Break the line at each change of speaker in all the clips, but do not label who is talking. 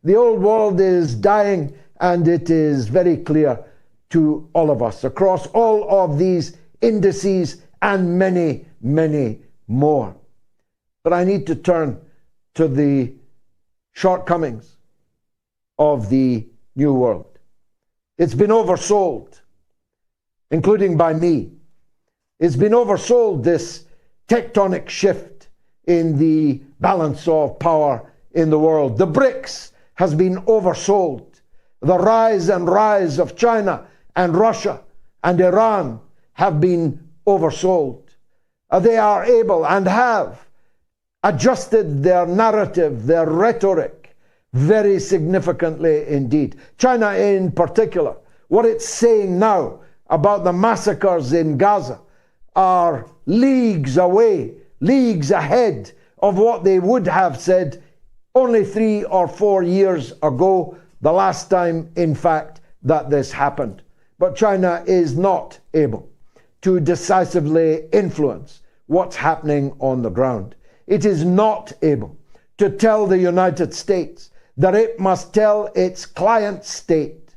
The old world is dying, and it is very clear to all of us across all of these indices and many, many more. But I need to turn to the shortcomings of the New World. It's been oversold, including by me. It's been oversold, this tectonic shift in the balance of power in the world. The BRICS has been oversold. The rise of China and Russia and Iran have been oversold. They are able and have adjusted their narrative, their rhetoric, very significantly indeed. China in particular, what it's saying now about the massacres in Gaza are leagues away, leagues ahead of what they would have said only 3 or 4 years ago, the last time, in fact, that this happened. But China is not able to decisively influence what's happening on the ground. It is not able to tell the United States that it must tell its client state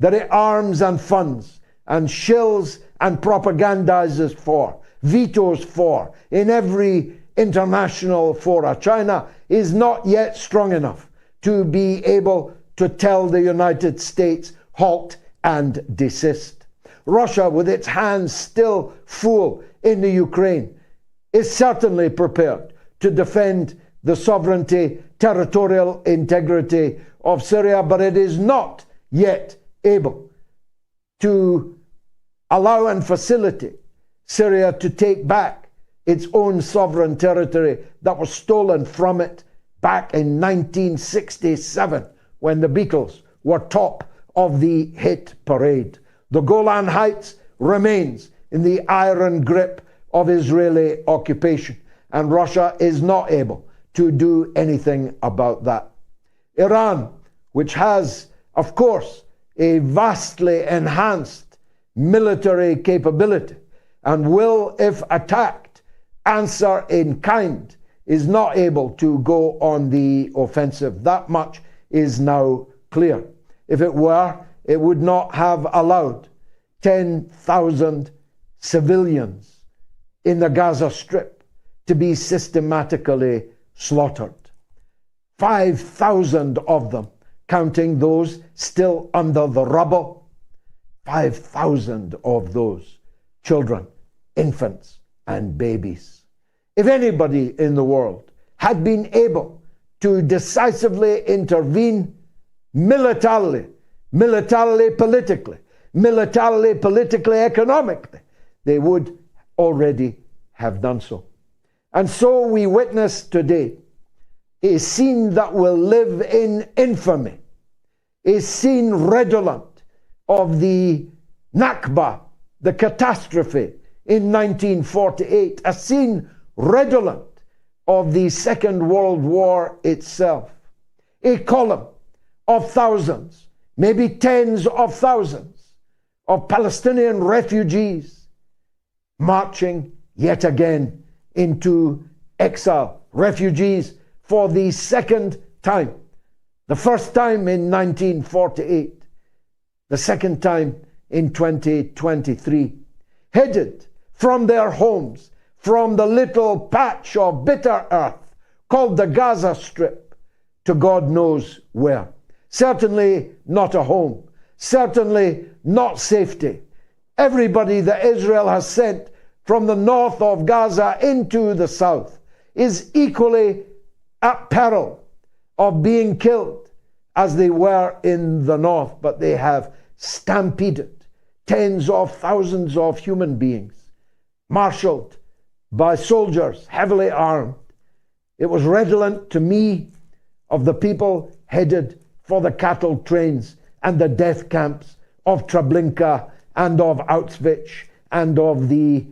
that it arms and funds and shills and propagandizes for, vetoes for, in every international fora. China is not yet strong enough to be able to tell the United States, halt and desist. Russia, with its hands still full in the Ukraine, is certainly prepared to defend the sovereignty, territorial integrity of Syria, but it is not yet able to allow and facilitate Syria to take back its own sovereign territory that was stolen from it back in 1967 when the Beatles were top of the hit parade. The Golan Heights remains in the iron grip of Israeli occupation, and Russia is not able to do anything about that. Iran, which has, of course, a vastly enhanced military capability and will, if attacked, answer in kind, is not able to go on the offensive. That much is now clear. If it were, it would not have allowed 10,000 civilians in the Gaza Strip to be systematically slaughtered. 5,000 of them, counting those still under the rubble. 5,000 of those children, infants, and babies. If anybody in the world had been able to decisively intervene militarily, politically, economically, they would already have done so. And so we witness today a scene that will live in infamy, a scene redolent of the Nakba, the catastrophe in 1948, a scene redolent of the Second World War itself. A column of thousands, maybe tens of thousands of Palestinian refugees marching yet again into exile. Refugees for the second time. The first time in 1948. The second time in 2023. Headed from their homes, from the little patch of bitter earth called the Gaza Strip, to God knows where. Certainly not a home. Certainly not safety. Everybody that Israel has sent from the north of Gaza into the south is equally at peril of being killed as they were in the north, but they have stampeded tens of thousands of human beings, marshaled by soldiers heavily armed. It was redolent to me of the people headed for the cattle trains and the death camps of Treblinka and of Auschwitz and of the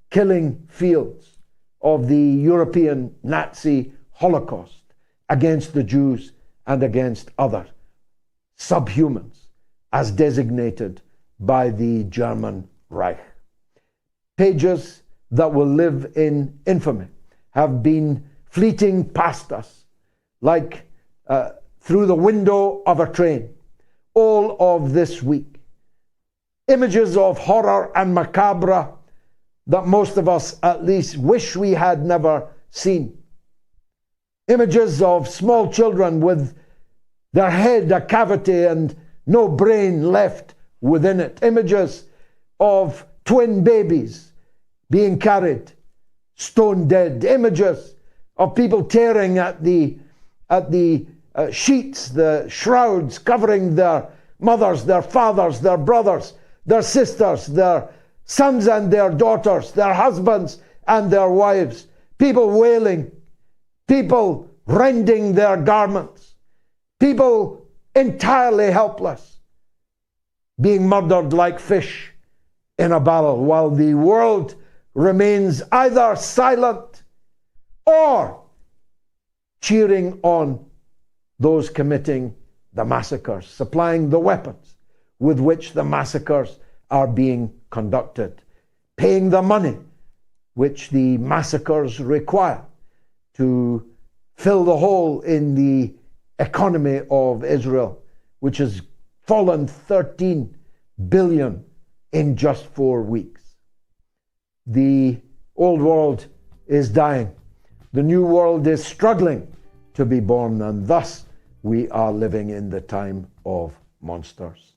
killing fields of the European Nazi Holocaust against the Jews and against other subhumans as designated by the German Reich. Pages that will live in infamy have been fleeting past us like through the window of a train all of this week. Images of horror and macabre that most of us at least wish we had never seen. Images of small children with their head a cavity and no brain left within it. Images of twin babies being carried stone dead. Images of people tearing at the sheets, the shrouds covering their mothers, their fathers, their brothers, their sisters, their sons and their daughters, their husbands and their wives. People wailing, people rending their garments, people entirely helpless, being murdered like fish in a barrel, while the world remains either silent or cheering on those committing the massacres, supplying the weapons with which the massacres are being conducted, paying the money which the massacres require to fill the hole in the economy of Israel, which has fallen 13 billion in just 4 weeks. The old world is dying. The new world is struggling to be born, and thus we are living in the time of monsters.